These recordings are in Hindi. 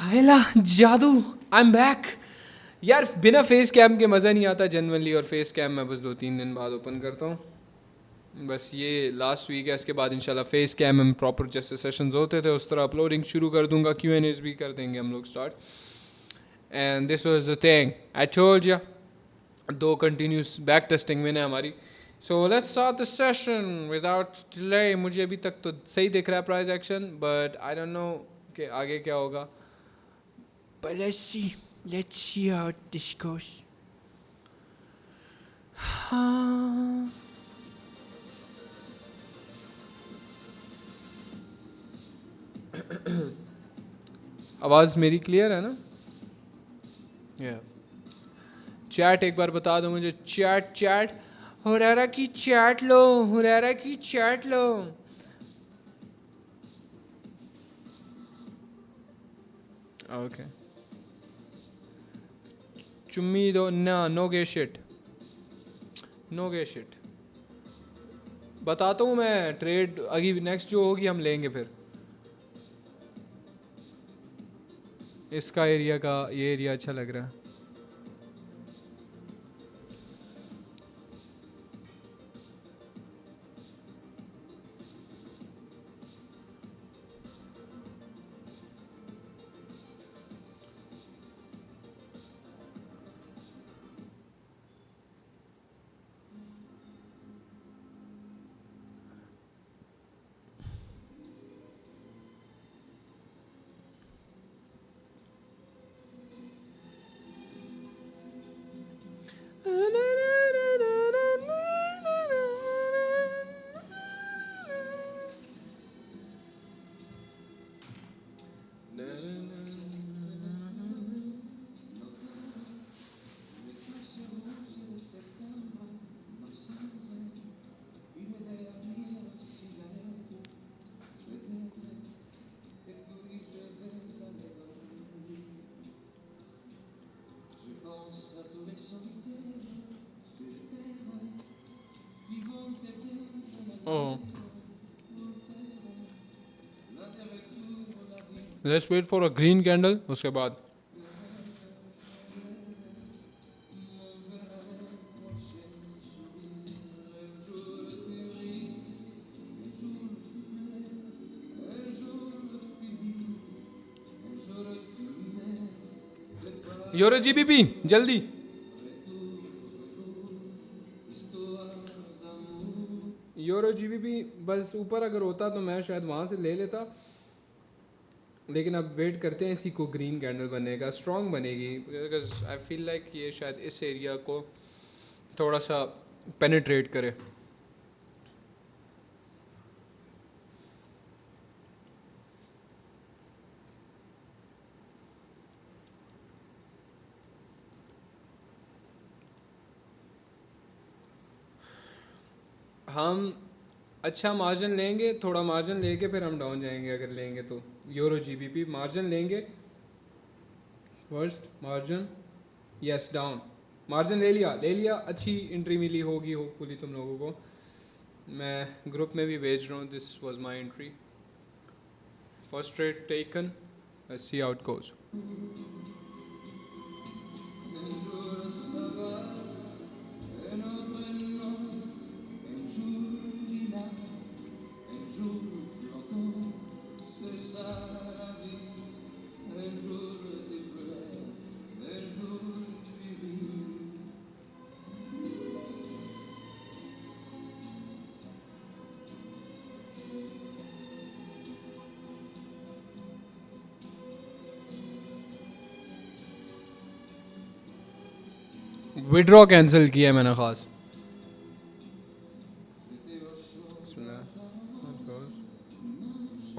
हेला जादू, आई एम बैक। यार बिना फेस कैम के मज़ा नहीं आता जनरली, और फेस कैम मैं बस 2-3 दिन बाद ओपन करता हूँ। बस ये लास्ट वीक है, इसके बाद इंशाल्लाह फेस कैम में प्रॉपर जैसे सेशंस होते थे उस तरह अपलोडिंग शुरू कर दूंगा, Q&As भी कर देंगे हम लोग start. And this was the thing I told you, 2 continuous back testing मैंने हमारी। So let's start the session without delay. मुझे अभी तक तो सही दिख रहा है price action, but I don't know कि आगे क्या होगा। But let's see how this goes. आवाज़ मेरी क्लियर है ना? चैट एक बार बता दो मुझे, चैट हुरैरा की चैट लो, हुरैरा की चैट लो। ओके चुम्मी दो ना, नो गे शिट, नो गे शिट। बताता हूँ मैं, ट्रेड अभी नेक्स्ट जो होगी हम लेंगे फिर। इसका एरिया का ये एरिया अच्छा लग रहा है। Let's wait for a green candle, उसके बाद यूरो जीबीपी जल्दी। यूरो जीबीपी बस ऊपर अगर होता तो मैं शायद वहाँ से ले लेता, लेकिन अब वेट करते हैं इसी को ग्रीन कैंडल बनेगा, स्ट्रॉन्ग बनेगी, बिकॉज आई फील लाइक ये शायद इस एरिया को थोड़ा सा पेनिट्रेट करे। हम अच्छा मार्जिन लेंगे, थोड़ा मार्जिन लेके फिर हम डाउन जाएंगे अगर लेंगे तो। यूरो जीबीपी मार्जिन लेंगे first, margin yes down, margin ले लिया, अच्छी एंट्री मिली होगी होपफुली तुम लोगों को। मैं ग्रुप में भी भेज रहा हूँ, this was my entry, first trade taken, let's see how it goes. Withdraw cancel किया मैंने खास।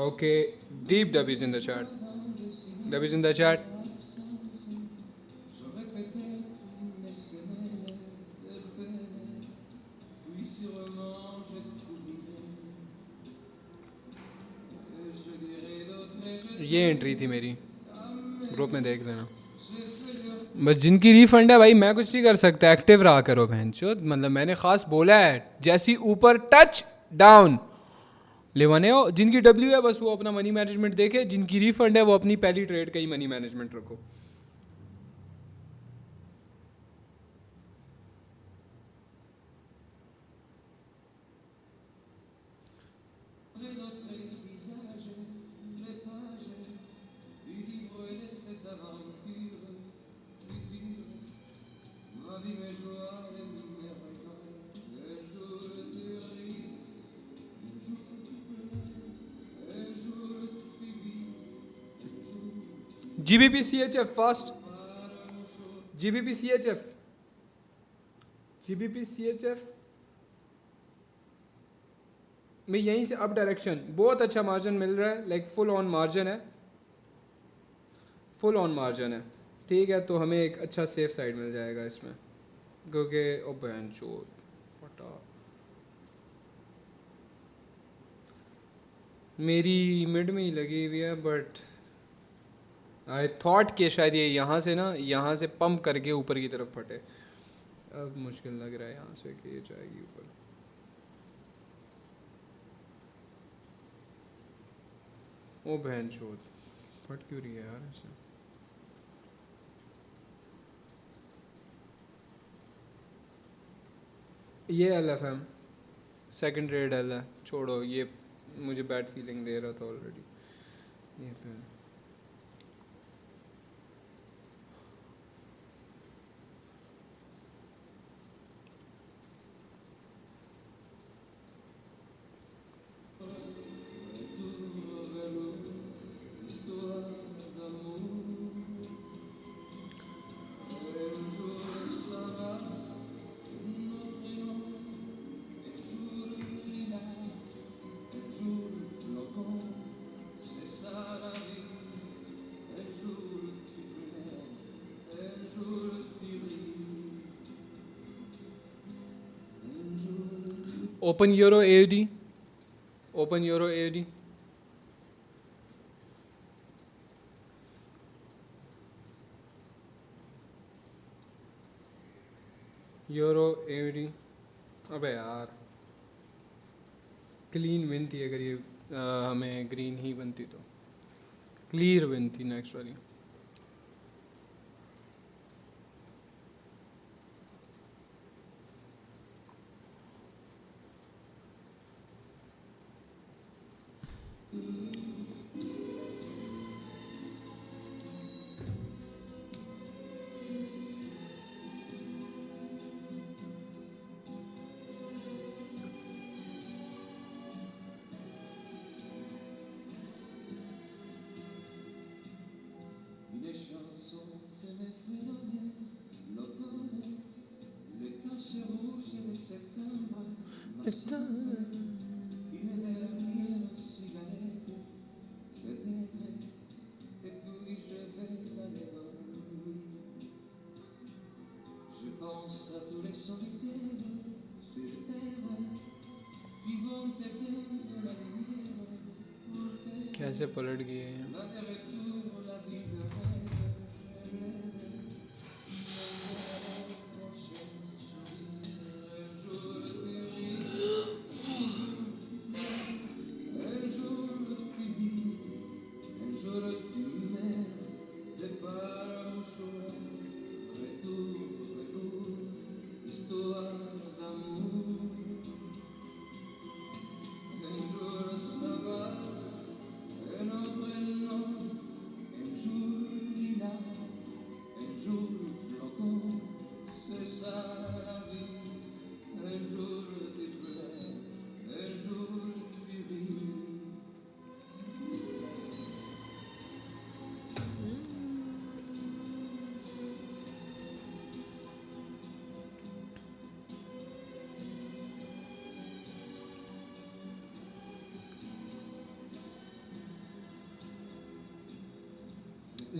Okay deep dubbies in the chat, dubbies in the chat. ये एंट्री थी मेरी, ग्रुप में देख लेना। बस जिनकी रिफंड है भाई मैं कुछ नहीं कर सकता, एक्टिव रहा करो बहन चो। मतलब मैंने खास बोला है जैसी ऊपर टच डाउन, लेवाने हो जिनकी डब्ल्यू है बस वो अपना मनी मैनेजमेंट देखे, जिनकी रिफंड है वो अपनी पहली ट्रेड का ही मनी मैनेजमेंट रखो. GBP CHF fast. GBP CHF. GBP CHF में यहीं से अप डायरेक्शन बहुत अच्छा मार्जिन मिल रहा है. लाइक फुल ऑन मार्जिन है, फुल ऑन मार्जिन है. ठीक है, तो हमें एक अच्छा सेफ साइड मिल जाएगा इसमें, क्योंकि ओ बहन चोद पटा मेरी मिड में ही लगी हुई है. बट आई थॉट कि शायद ये यहाँ से ना, यहाँ से पंप करके ऊपर की तरफ फटे. अब मुश्किल लग रहा है यहाँ से कि ये जाएगी ऊपर. ओ बहन चोद फट क्यों रही है यार ऐसे. ये LFM सेकंड ट्रेड एल है. छोड़ो, ये मुझे बैड फीलिंग दे रहा था ऑलरेडी. ये पे open euro AUD. Open euro AUD. Euro AUD. अबे यार क्लीन विन थी अगर ये हमें ग्रीन ही बनती तो. क्लियर विन थी नेक्स्ट वाली. कैसे पलट गई है.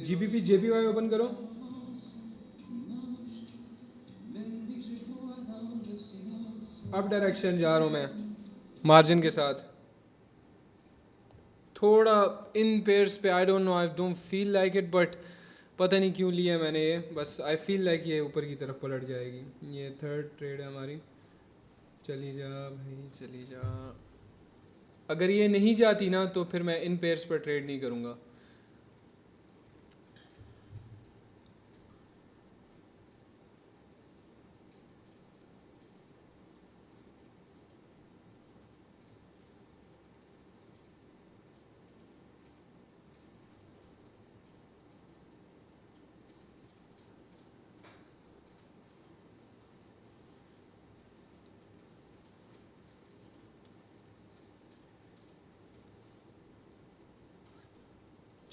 GBP JPY ओपन करो. अब डायरेक्शन जा रहा हूँ मैं मार्जिन के साथ. थोड़ा इन पेयर्स पे I don't know, I don't feel like it, but पता नहीं क्यों लिया मैंने ये. बस आई फील लाइक ये ऊपर की तरफ पलट जाएगी. ये थर्ड ट्रेड है हमारी. चली जा भाई चली जा. अगर ये नहीं जाती ना तो फिर मैं इन पेयर्स पर ट्रेड नहीं करूँगा।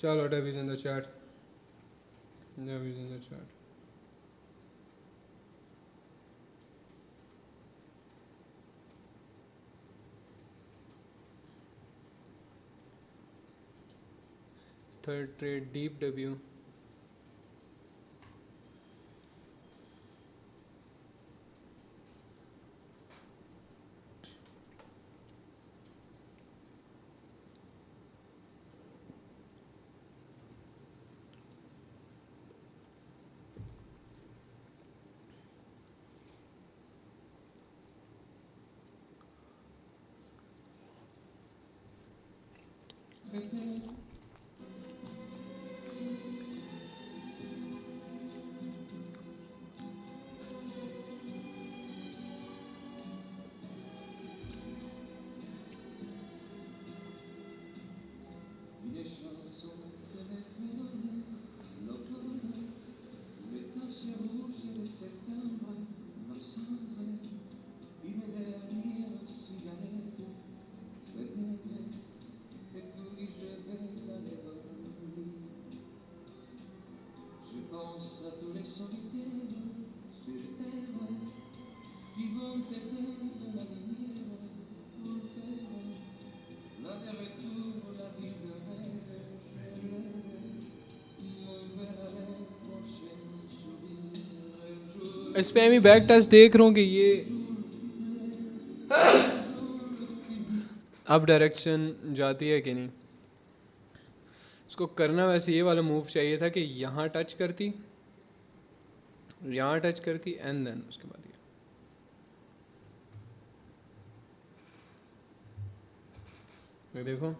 Chalo, Debbie's in the chat. Debbie's in the chat. Third trade, deep W. इस पे मैं बैक टच देख रहा हूँ कि ये अब डायरेक्शन जाती है कि नहीं। इसको करना वैसे ये वाला मूव चाहिए था कि यहाँ टच करती एंड देन उसके बाद ये देखो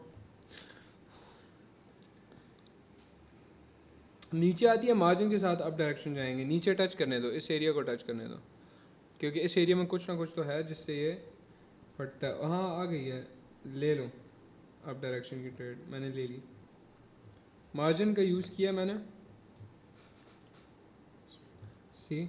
नीचे आती है, मार्जिन के साथ अप डायरेक्शन जाएंगे। नीचे टच करने दो, इस एरिया को टच करने दो, क्योंकि इस एरिया में कुछ ना कुछ तो है जिससे ये फटता है। हाँ आ गई है, ले लो अप डायरेक्शन की ट्रेड, मैंने ले ली। मार्जिन का यूज़ किया मैंने, सी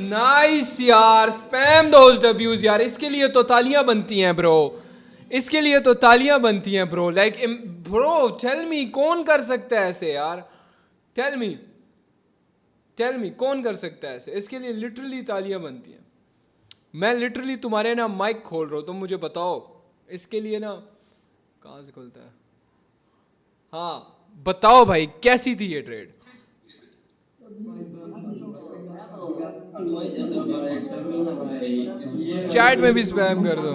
नाइस यार, स्पैम दोस डब्यूज यार, इसके लिए तो तालियां बनती हैं ब्रो, इसके लिए तो तालियां बनती हैं bro. Like bro tell me कौन कर सकता है ऐसे यार, टेल मी कौन कर सकता है ऐसे, इसके लिए लिटरली तालियां बनती हैं। मैं लिटरली तुम्हारे ना माइक खोल रहा हूँ, तुम मुझे बताओ इसके लिए ना कहाँ से खुलता है। हाँ बताओ भाई कैसी थी ये ट्रेड। चैट में भी स्पैम कर दो।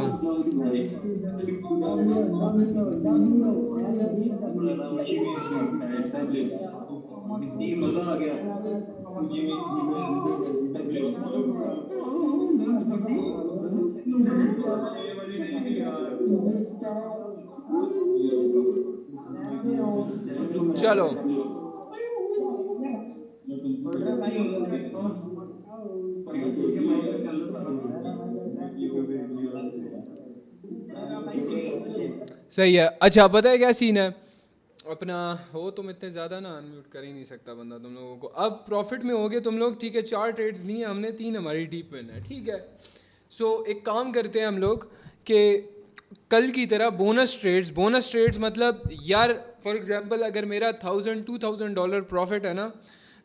चलो सही है। अच्छा पता है क्या सीन है अपना, हो तुम इतने ज़्यादा ना अनम्यूट कर ही नहीं सकता बंदा तुम लोगों को। अब प्रॉफिट में होगे तुम लोग, ठीक है। 4 ट्रेड्स ली हैं हमने, 3 हमारी डीप विन है, ठीक है। सो एक काम करते हैं हम लोग कि कल की तरह बोनस ट्रेड्स मतलब यार फॉर एग्जांपल अगर मेरा $1000-2000 प्रॉफिट है ना,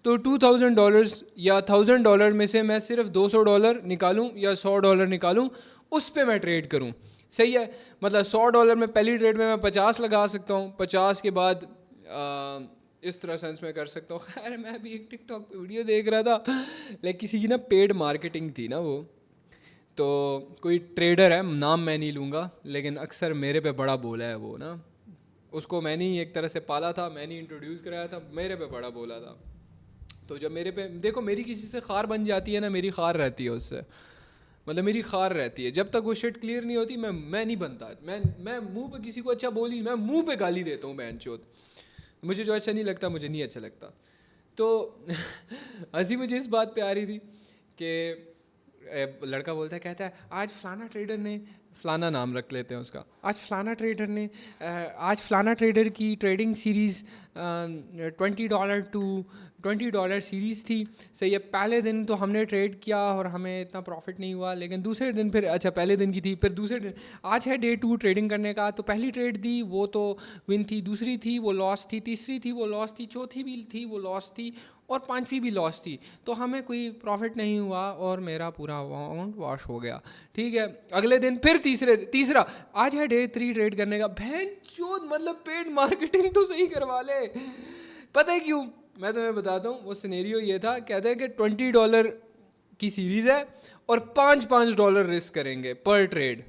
तो $2000 या $1000 में से मैं सिर्फ $200 निकालूं या $100 निकालूं, उस पे मैं ट्रेड करूं। सही है, मतलब $100 में पहली ट्रेड में मैं 50 लगा सकता हूँ, 50 के बाद इस तरह सेंस में कर सकता हूँ। खैर मैं भी एक टिकटॉक पे वीडियो देख रहा था, लाइक किसी की ना पेड मार्केटिंग थी ना वो, तो कोई ट्रेडर है, नाम मैं नहीं लूँगा, लेकिन अक्सर मेरे पे बड़ा बोला है वो ना, उसको मैंने ही एक तरह से पाला था, मैंने ही इंट्रोड्यूस कराया था, मेरे पे बड़ा बोला था। तो जब मेरे पे देखो, मेरी किसी से खार बन जाती है ना, मेरी खार रहती है उससे, मतलब मेरी खार रहती है, जब तक वो शिट क्लियर नहीं होती मैं नहीं बनता। मैं मुंह पे किसी को अच्छा बोली, मैं मुंह पे गाली देता हूँ बहन चोद, मुझे जो अच्छा नहीं लगता मुझे नहीं अच्छा लगता। तो हंसी मुझे इस बात पे आ रही थी कि लड़का बोलता है, कहता है आज फलाना ट्रेडर ने, फलाना नाम रख लेते हैं उसका, आज फलाना ट्रेडर की ट्रेडिंग सीरीज़ $20 सीरीज़ थी। सही है, पहले दिन तो हमने ट्रेड किया और हमें इतना प्रॉफिट नहीं हुआ, लेकिन दूसरे दिन फिर, अच्छा पहले दिन की थी, फिर दूसरे दिन, आज है डे 2 ट्रेडिंग करने का, तो पहली ट्रेड दी वो तो विन थी, दूसरी थी वो लॉस थी, तीसरी थी वो लॉस थी, चौथी भी थी वो लॉस थी, और पांचवी भी लॉस थी, तो हमें कोई प्रॉफिट नहीं हुआ और मेरा पूरा अमाउंट वॉश हो गया। ठीक है, अगले दिन फिर तीसरा, आज है डे 3 ट्रेड करने का। बहन चोद, मतलब पेड मार्केटिंग तो सही करवा ले। पता है क्यों, मैं तुम्हें बताता हूँ, वो सिनेरियो ये था, कहते हैं कि $20 की सीरीज़ है और $5 रिस्क करेंगे पर ट्रेड।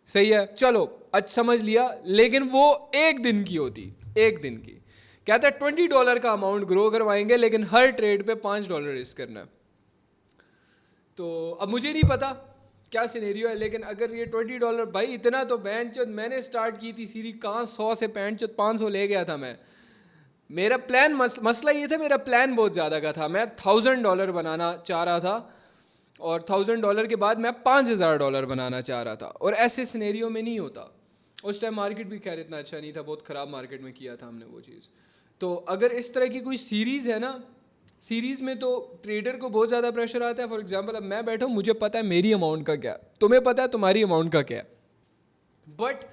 सही है, चलो आज समझ लिया, लेकिन वो एक दिन की होती, एक दिन की। कहता है $20 का अमाउंट ग्रो करवाएंगे, लेकिन हर ट्रेड पे $5 रिस्क करना है। तो अब मुझे नहीं पता क्या सिनेरियो है, लेकिन अगर ये $20, भाई इतना तो बैंड चोद, मैंने स्टार्ट की थी सीरीज, कहाँ 100 से बैंड चोद 500 ले गया था मैं। मेरा प्लान मसला ये था, मेरा प्लान बहुत ज़्यादा का था, मैं $1000 बनाना चाह रहा था, और $1000 के बाद मैं $5000 बनाना चाह रहा था, और ऐसे सिनेरियो में नहीं होता। उस टाइम मार्केट भी खैर इतना अच्छा नहीं था, बहुत ख़राब मार्केट में किया था हमने वो चीज़। तो अगर इस तरह की कोई सीरीज़ है ना, सीरीज़ में तो ट्रेडर को बहुत ज़्यादा प्रेशर आता है। फॉर एग्जांपल, अब मैं बैठा हूँ, मुझे पता है मेरी अमाउंट का क्या है, तुम्हें पता है तुम्हारी अमाउंट का क्या है, बट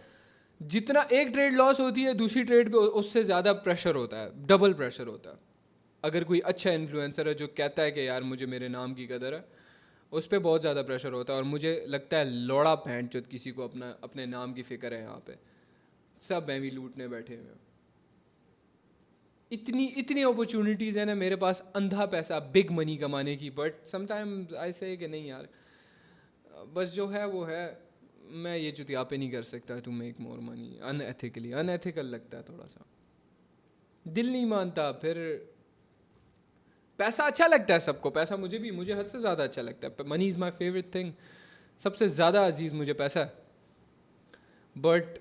जितना एक ट्रेड लॉस होती है, दूसरी ट्रेड पे उससे ज़्यादा प्रेशर होता है, डबल प्रेशर होता है। अगर कोई अच्छा इन्फ्लुएंसर है जो कहता है कि यार मुझे मेरे नाम की कदर है, उस पर बहुत ज़्यादा प्रेशर होता है। और मुझे लगता है लौड़ा पैंट जो किसी को अपने नाम की फ़िक्र है यहाँ पे, सब मैं भी लूटने बैठे हुए हैं। इतनी इतनी अपॉर्चुनिटीज़ है ना मेरे पास, अंधा पैसा, बिग मनी कमाने की, बट समटाइम्स आई से कि नहीं यार, बस जो है वो है, मैं ये जुतियापे नहीं कर सकता to make more money unethically. Unethical लगता है थोड़ा सा, दिल नहीं मानता। फिर पैसा अच्छा लगता है सबको, पैसा मुझे हद से ज़्यादा अच्छा लगता है। Money is my favourite thing, सबसे ज़्यादा अजीज़ मुझे पैसा है, बट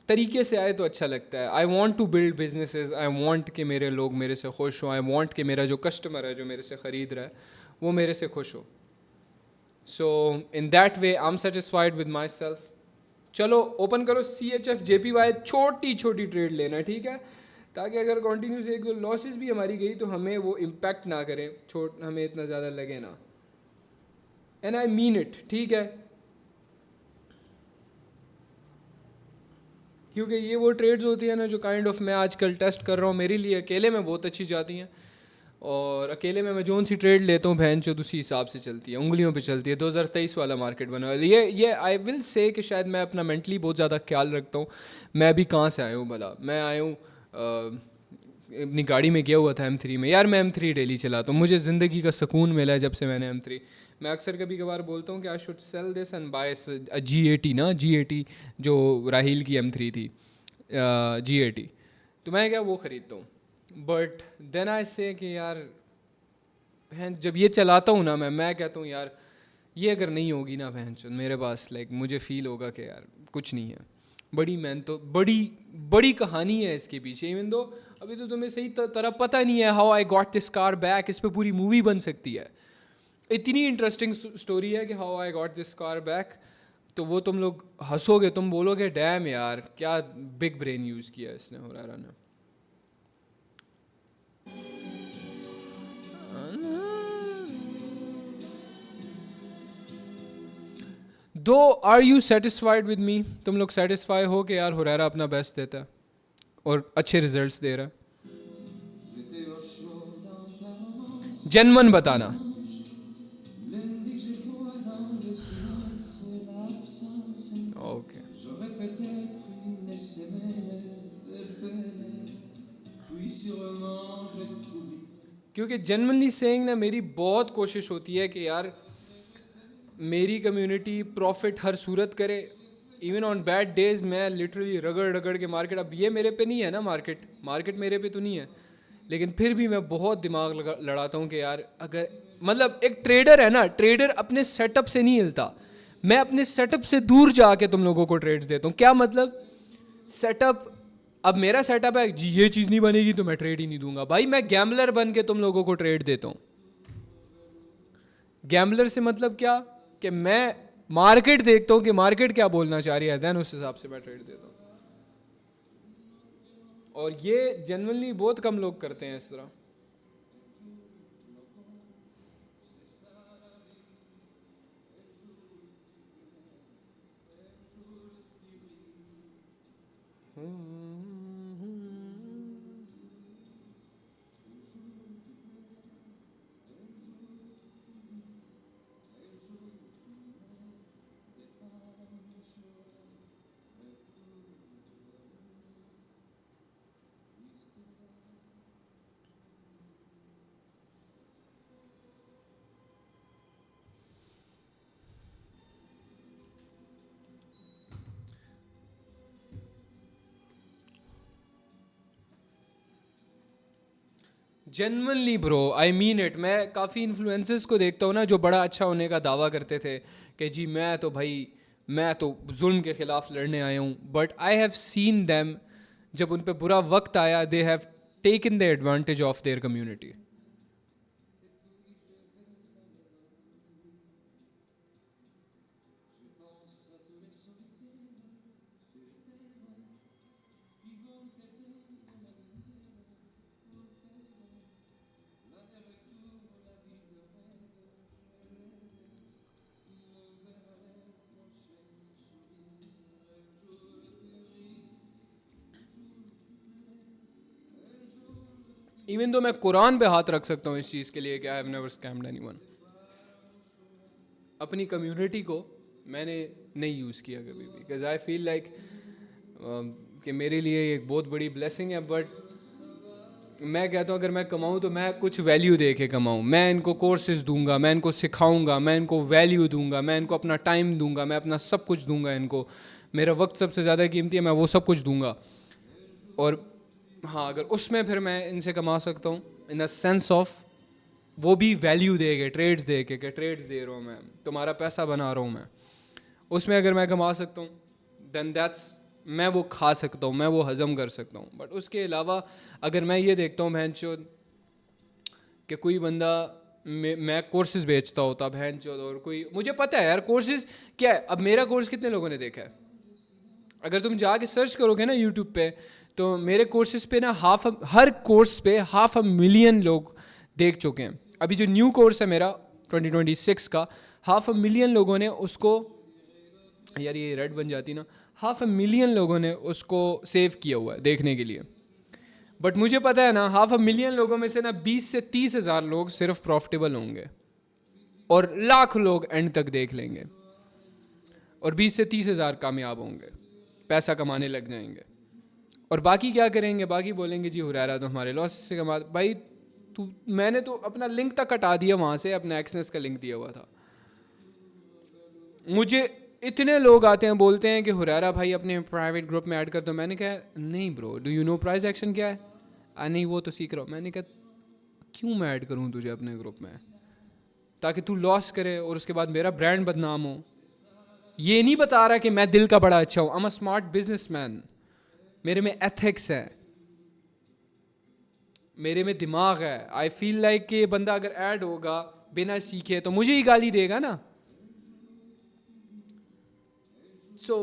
तरीके से आए तो अच्छा लगता है। I want to build businesses, I want कि मेरे लोग मेरे से खुश हों, आई वॉन्ट कि मेरा जो कस्टमर है जो मेरे से ख़रीद रहा है वो मेरे से खुश हो। So in that way I am satisfied with my self. चलो ओपन करो CHF JPY, छोटी छोटी ट्रेड लेना, ठीक है, ताकि अगर कॉन्टीन्यूस एक दो लॉसेस भी हमारी गई तो हमें वो इम्पैक्ट ना करें, हमें इतना ज़्यादा लगे ना, एंड आई मीन इट। ठीक है, क्योंकि ये वो ट्रेड्स होती है ना जो काइंड ऑफ मैं आजकल टेस्ट कर रहा हूँ, मेरे लिए अकेले में बहुत अच्छी जाती हैं, और अकेले में मैं जोन सी ट्रेड लेता हूँ बहन चोद उसी हिसाब से चलती है, उंगलियों पे चलती है। 2023 वाला मार्केट बना हुआ है ये आई विल से कि शायद मैं अपना मेंटली बहुत ज़्यादा ख्याल रखता हूँ। मैं भी कहाँ से आया हूँ भला, मैं आया हूँ अपनी गाड़ी में गया हुआ था M3 में। यार मैं M3 डेली चलाता हूँ, मुझे ज़िंदगी का सुकून मिला है जब से मैंने M3, मैं अक्सर कभी कभार बोलता हूँ कि I should sell this and buy G80 ना, G80 जो राहील की M3 थी, G80, तो मैं क्या वो ख़रीदता हूँ। बट देन आई से कि यार बहन, जब ये चलाता हूँ ना मैं कहता हूँ यार ये अगर नहीं होगी ना बहन चो मेरे पास, लाइक मुझे फील होगा कि यार कुछ नहीं है, बड़ी मेहनत तो बड़ी बड़ी कहानी है इसके पीछे। इवन दो अभी तो तुम्हें सही तरह पता नहीं है how I got this car back, इस पर पूरी मूवी बन सकती है, इतनी इंटरेस्टिंग स्टोरी है कि how I got this car back. तो वो तुम लोग हंसोगे, तुम बोलोगे डैम यार क्या बिग ब्रेन यूज़ किया इसने हुरैरा ने। दो are you satisfied with me, तुम लोग सेटिस्फाई हो कि यार हुरैरा अपना बेस्ट देता है और अच्छे रिजल्ट्स दे रहा है? जेन्युइन बताना। ओके क्योंकि जेन्युइनली सेइंग ना मेरी बहुत कोशिश होती है कि यार मेरी कम्युनिटी प्रॉफिट हर सूरत करे। इवन ऑन बैड डेज मैं लिटरली रगड़ रगड़ के मार्केट, अब ये मेरे पे नहीं है ना, मार्केट मेरे पे तो नहीं है, लेकिन फिर भी मैं बहुत दिमाग लड़ाता हूँ कि यार अगर मतलब एक ट्रेडर है ना, ट्रेडर अपने सेटअप से नहीं हिलता, मैं अपने सेटअप से दूर जाके तुम लोगों को ट्रेड्स देता हूँ। क्या मतलब सेटअप, अब मेरा सेटअप है जी ये चीज़ नहीं बनेगी तो मैं ट्रेड ही नहीं दूंगा। भाई मैं गैम्बलर बन के तुम लोगों को ट्रेड देता हूँ। गैम्बलर से मतलब क्या कि मैं मार्केट देखता हूँ कि मार्केट क्या बोलना चाह रही है, देन उस हिसाब से मैं ट्रेड देता हूँ। और ये जनरली बहुत कम लोग करते हैं इस तरह। Genuinely bro, I mean it. मैं काफ़ी इन्फ्लुएंसर्स को देखता हूँ ना जो बड़ा अच्छा होने का दावा करते थे कि जी मैं तो भाई मैं तो जुल्म के ख़िलाफ़ लड़ने आया हूँ, but I have seen them जब उन पे बुरा वक्त आया they have taken the advantage of their community. Even तो मैं कुरान पे हाथ रख सकता हूँ इस चीज़ के लिए कि I have never scammed anyone. अपनी कम्युनिटी को मैंने नहीं यूज़ किया कभी भी, बिकॉज आई फील लाइक कि मेरे लिए एक बहुत बड़ी ब्लेसिंग है। बट मैं कहता हूँ अगर मैं कमाऊँ तो मैं कुछ वैल्यू दे के कमाऊँ। मैं इनको कोर्सेज दूंगा, मैं इनको सिखाऊंगा, मैं इनको वैल्यू दूंगा, मैं इनको अपना टाइम दूंगा, मैं अपना सब कुछ दूंगा इनको। मेरा वक्त सबसे ज़्यादा कीमती है, मैं वो सब कुछ दूंगा। और हाँ, अगर उसमें फिर मैं इनसे कमा सकता हूँ इन द सेंस ऑफ वो भी वैल्यू दे के, ट्रेड्स दे के, ट्रेड्स दे रहा हूँ मैं, तुम्हारा पैसा बना रहा हूँ मैं, उसमें अगर मैं कमा सकता हूँ देन दैट्स, मैं वो खा सकता हूँ, मैं वो हज़म कर सकता हूँ। बट उसके अलावा अगर मैं ये देखता हूँ बहन चोद कि कोई बंदा मैं कोर्सेज बेचता होता बहन चोद, और कोई मुझे पता है यार कोर्सेज क्या है। अब मेरा कोर्स कितने लोगों ने देखा है? अगर तुम जाके सर्च करोगे ना यूट्यूब पे तो मेरे कोर्सेज पे ना हर कोर्स पे 500,000 लोग देख चुके हैं। अभी जो न्यू कोर्स है मेरा 2026 का, 500,000 लोगों ने उसको, यार ये रेड बन जाती ना, 500,000 लोगों ने उसको सेव किया हुआ है देखने के लिए। बट मुझे पता है ना 500,000 लोगों में से ना 20 से 30 हज़ार लोग सिर्फ प्रॉफिटेबल होंगे और लाख लोग एंड तक देख लेंगे, और 20 से 30 हज़ार कामयाब होंगे, पैसा कमाने लग जाएंगे। और बाकी क्या करेंगे? बाकी बोलेंगे जी हुरैरा तो हमारे लॉस से कमा। भाई तू, मैंने तो अपना लिंक तक कटा दिया वहाँ से, अपना एक्सनेस का लिंक दिया हुआ था। मुझे इतने लोग आते हैं बोलते हैं कि हुरैरा भाई अपने प्राइवेट ग्रुप में ऐड कर दो। मैंने कहा नहीं bro, do you know price action क्या है? नहीं वो तो सीख रहा हूँ। मैंने कहा क्यों मैं ऐड करूँ तुझे अपने ग्रुप में? ताकि तू लॉस करे और उसके बाद मेरा ब्रांड बदनाम हो। ये नहीं बता रहा कि मैं दिल का बड़ा अच्छा हूँ। I am a smart businessman, मेरे में एथिक्स है, मेरे में दिमाग है। आई फील लाइक कि ये बंदा अगर ऐड होगा बिना सीखे तो मुझे ही गाली देगा ना। So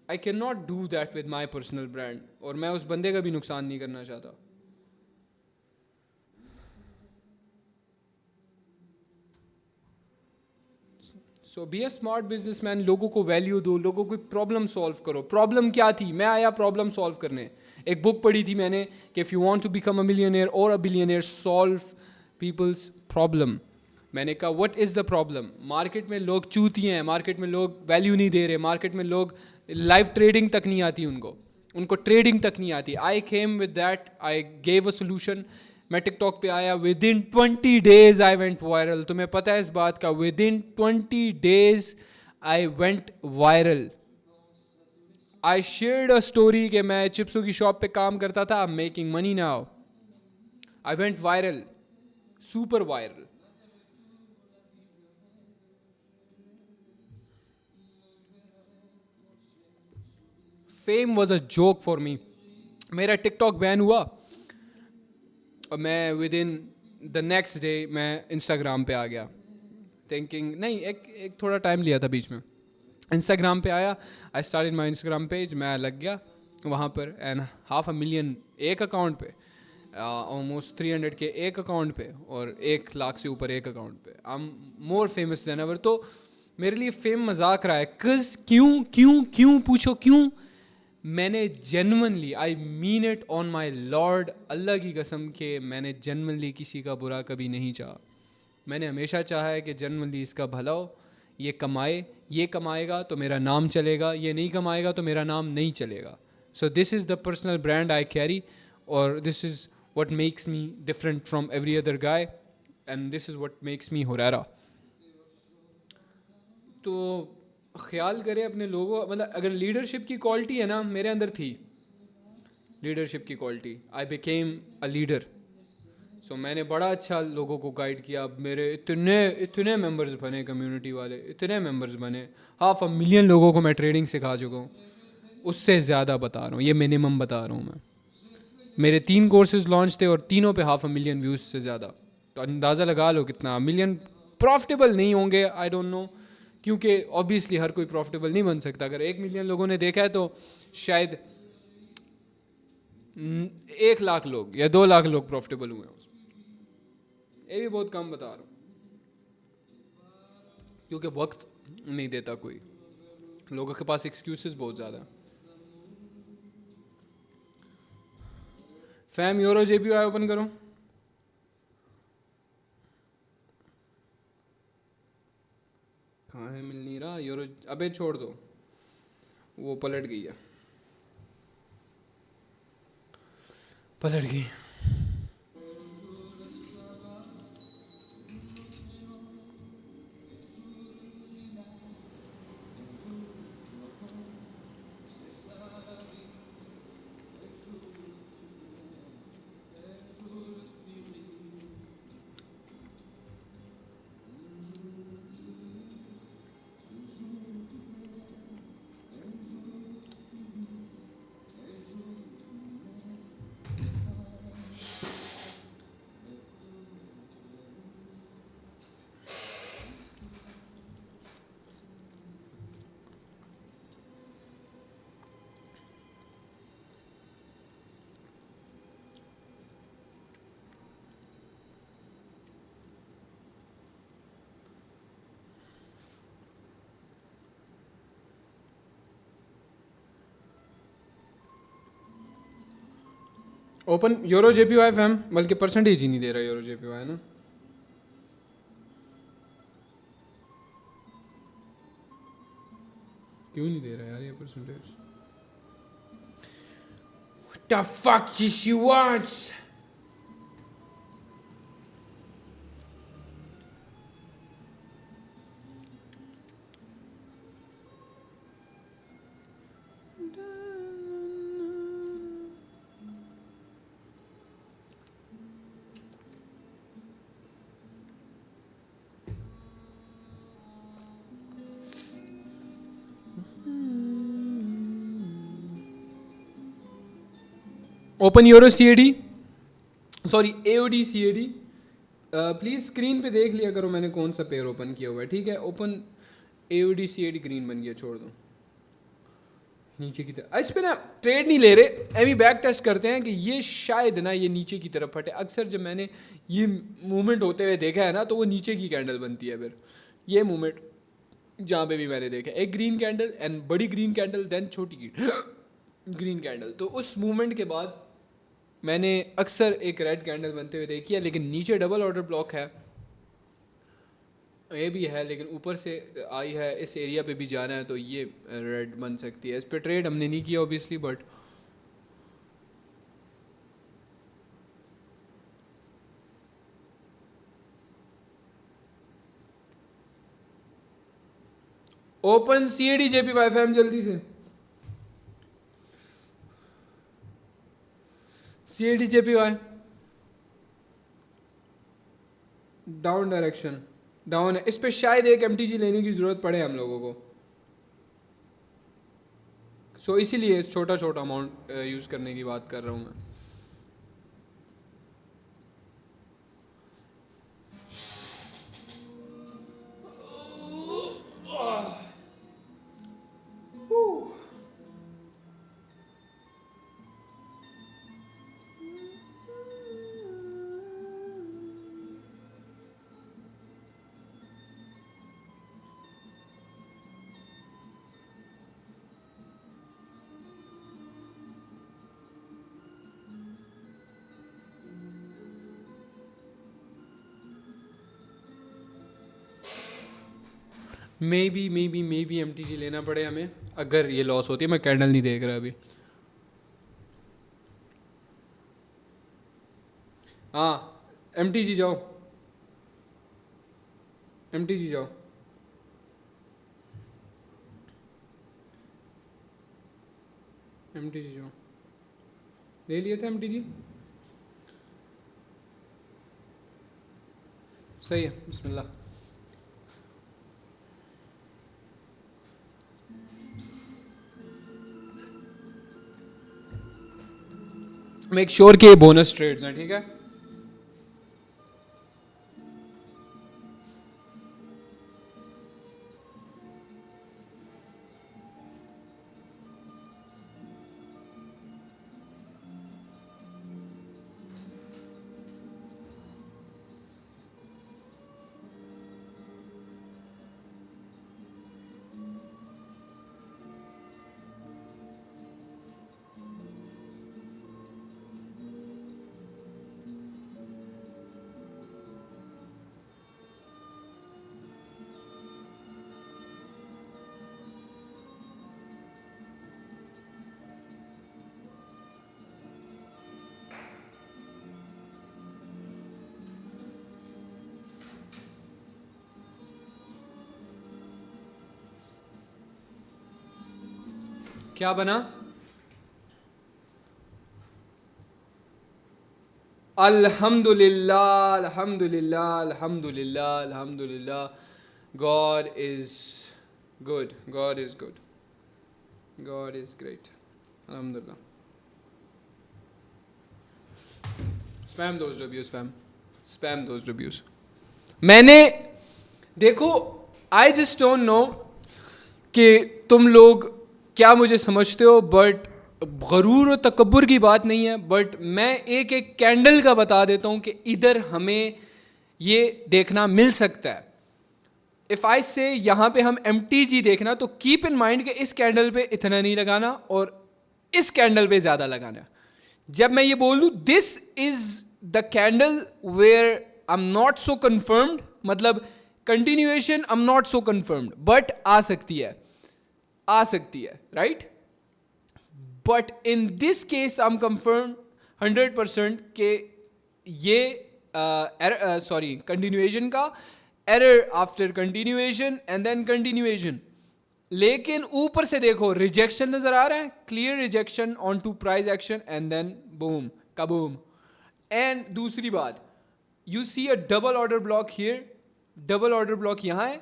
I can not do that with my personal brand, और मैं उस बंदे का भी नुकसान नहीं करना चाहता। सो बी अ स्मार्ट बिजनेसमैन, लोगों को वैल्यू दो, लोगों को प्रॉब्लम सॉल्व करो। प्रॉब्लम क्या थी? मैं आया प्रॉब्लम सॉल्व करने। एक बुक पढ़ी थी मैंने कि if you want to become a millionaire और a billionaire, solve people's problem. मैंने कहा what is the problem. Market में लोग चूतिए हैं, मार्केट में लोग वैल्यू नहीं दे रहे, मार्केट में लोग लाइव ट्रेडिंग तक नहीं आती उनको ट्रेडिंग तक नहीं आती. I came with that, I gave a solution. मैं टिकटॉक पे आया, with in 20 days I went viral. तुम्हें पता है इस बात का, with in 20 days I went viral. I shared a story कि मैं चिप्सों की शॉप पे काम करता था, I am making money now. I went viral, super viral. Fame was a joke for me. मेरा टिकटॉक बैन हुआ और मैं with in the next day मैं इंस्टाग्राम पे आ गया. थिंकिंग नहीं, एक थोड़ा टाइम लिया था बीच में. इंस्टाग्राम पे आया, I started my Instagram page. मैं लग गया वहाँ पर एंड 500,000 एक अकाउंट पे, ऑलमोस्ट 300 के एक अकाउंट पे और 1 लाख से ऊपर एक अकाउंट पे. I am more famous than ever. तो मेरे लिए फेम मजाक रहा है. कज क्यों क्यों क्यों पूछो क्यों. मैंने genuinely, I mean it on my lord, अल्लाह की कसम के मैंने जेन्युइनली किसी का बुरा कभी नहीं चाहा. मैंने हमेशा चाहा है कि जेन्युइनली इसका भला हो, ये कमाए, ये कमाएगा तो मेरा नाम चलेगा, ये नहीं कमाएगा तो मेरा नाम नहीं चलेगा. So this is the personal brand I carry, और this is what makes me different from every other guy, and this is what makes me Horara. तो ख्याल करें अपने लोगों, मतलब अगर लीडरशिप की क्वालिटी है ना, मेरे अंदर थी लीडरशिप की quality. I became a leader. So मैंने बड़ा अच्छा लोगों को गाइड किया. मेरे इतने इतने मेंबर्स बने, कम्युनिटी वाले इतने मेंबर्स बने. 500,000 लोगों को मैं ट्रेडिंग सिखा चुका हूँ. उससे ज़्यादा बता रहा हूँ, ये मिनिमम बता रहा हूँ मैं. मेरे 3 कोर्सेज लॉन्च थे और तीनों पे 500,000 व्यूज़ से ज़्यादा. तो अंदाज़ा लगा लो कितना मिलियन. प्रॉफिटेबल नहीं होंगे, आई डोंट नो, क्योंकि ऑब्वियसली हर कोई प्रॉफिटेबल नहीं बन सकता. अगर 1 मिलियन लोगों ने देखा है तो शायद 1 लाख लोग या 2 लाख लोग प्रॉफिटेबल हुए हैं उसमें. ये भी बहुत कम बता रहा हूँ, क्योंकि वक्त नहीं देता कोई. लोगों के पास एक्सक्यूजेस बहुत ज़्यादा हैं. फैम यूरो JPY ओपन करो. कहाँ है, मिल नहीं रहा यूरो. अबे छोड़ दो, वो पलट गई है, पलट गई. ओपन यूरो JPY फैम, बल्कि परसेंटेज ही नहीं दे रहा यूरो JPY ना. क्यों नहीं दे रहा यार ये percentage. What the fuck she wants? Open euro CAD, sorry AUD CAD. Please screen पे देख लिया करो मैंने कौन सा पेयर ओपन किया हुआ है. ठीक है, ओपन AUD CAD ग्रीन बन गया, छोड़ दो. नीचे की तरफ इस पे ना ट्रेड नहीं ले रहे, एमी बैक टेस्ट करते हैं कि ये शायद ना ये नीचे की तरफ फटे. अक्सर जब मैंने ये मूवमेंट होते हुए देखा है ना, तो वो नीचे की कैंडल बनती है. फिर ये मूवमेंट जहाँ पे भी मैंने देखा, एक ग्रीन कैंडल एंड बड़ी ग्रीन कैंडल, देन छोटी ग्रीन कैंडल. तो उस मूवमेंट के बाद मैंने अक्सर एक रेड कैंडल बनते हुए देखी है, लेकिन नीचे डबल ऑर्डर ब्लॉक है, ये भी है, लेकिन ऊपर से आई है, इस एरिया पे भी जाना है, तो ये रेड बन सकती है। इस पे ट्रेड हमने नहीं किया obviously, but open CAD JPY fam जल्दी से, CAD JPY down direction, down है। इस पे शायद एक MTG लेने की ज़रूरत पड़े हम लोगों को, सो इसीलिए छोटा छोटा अमाउंट यूज़ करने की बात कर रहा हूँ मैं। मे बी MTG लेना पड़े हमें, अगर ये लॉस होती है। मैं कैंडल नहीं देख रहा अभी। हाँ MTG जाओ, MTG जाओ, MTG जाओ। ले लिए थे MTG, सही है, बिस्मिल्लाह। मेक श्योर के बोनस ट्रेड्स हैं, ठीक है। क्या बना? अल्हम्दुलिल्लाह, अल्हम्दुलिल्लाह, अल्हम्दुलिल्लाह, अल्हम्दुलिल्लाह। God is good, God is good, God is great, alhamdulillah. Spam those reviews fam, spam those reviews. मैंने देखो, I just don't know कि तुम लोग क्या मुझे समझते हो, बट गरूर और तकब्बुर की बात नहीं है, बट मैं एक एक कैंडल का बता देता हूँ कि इधर हमें ये देखना मिल सकता है। इफ़ आई से यहाँ पे हम MTG देखना, तो कीप इन माइंड कि इस कैंडल पे इतना नहीं लगाना और इस कैंडल पे ज़्यादा लगाना। जब मैं ये बोल दूँ this is the candle where I am not so confirmed, मतलब continuation I am not so confirmed, but आ सकती है, आ सकती है, right. But in this case I am confirm 100% के ये सॉरी कंटिन्यूएशन का error after continuation and then continuation. लेकिन ऊपर से देखो रिजेक्शन नजर आ रहा है, clear rejection on to price action and then boom kaboom. And दूसरी बात, you see a double order block here, double order block यहाँ है,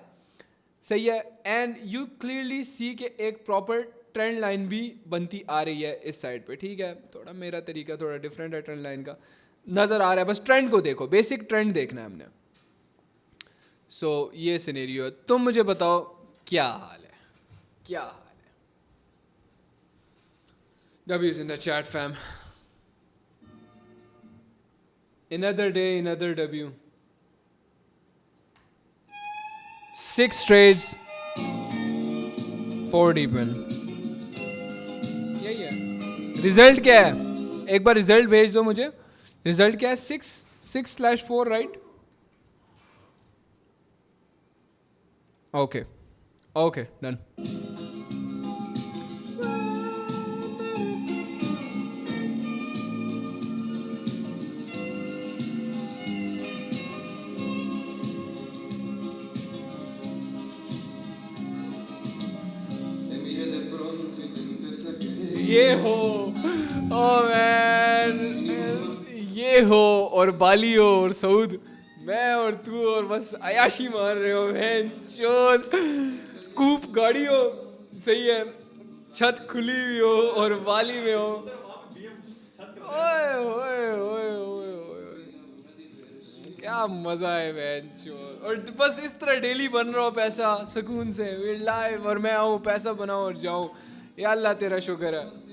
सही है। एंड यू क्लियरली सी के एक प्रॉपर ट्रेंड लाइन भी बनती आ रही है इस साइड पे, ठीक है। थोड़ा मेरा तरीका थोड़ा डिफरेंट है ट्रेंड लाइन का, नज़र आ रहा है, बस ट्रेंड को देखो, बेसिक ट्रेंड देखना है हमने। सो ये सिनेरियो है। तुम मुझे बताओ क्या हाल है, क्या हाल है? W's in the chat fam. Another day, another W. 6 trades, 4 deep win. यही है रिजल्ट। क्या है? एक बार रिजल्ट भेज दो मुझे. रिजल्ट क्या है? 6/4 राइट? Okay okay done. ये हो, ओ मैन, ये हो और बाली हो और सऊद, मैं और तू और बस अयाशी मार रहे हो मैन चोद. कूप गाड़ी हो, सही है, छत खुली हुई हो और बाली में हो. ओए ओए ओए ओए ओए, क्या मजा है मैन चोद. और बस इस तरह डेली बन रहा हो पैसा सुकून से, वी लाइव, और मैं आऊँ पैसा बनाऊँ और जाऊँ. या अल्लाह तेरा शुक्र है.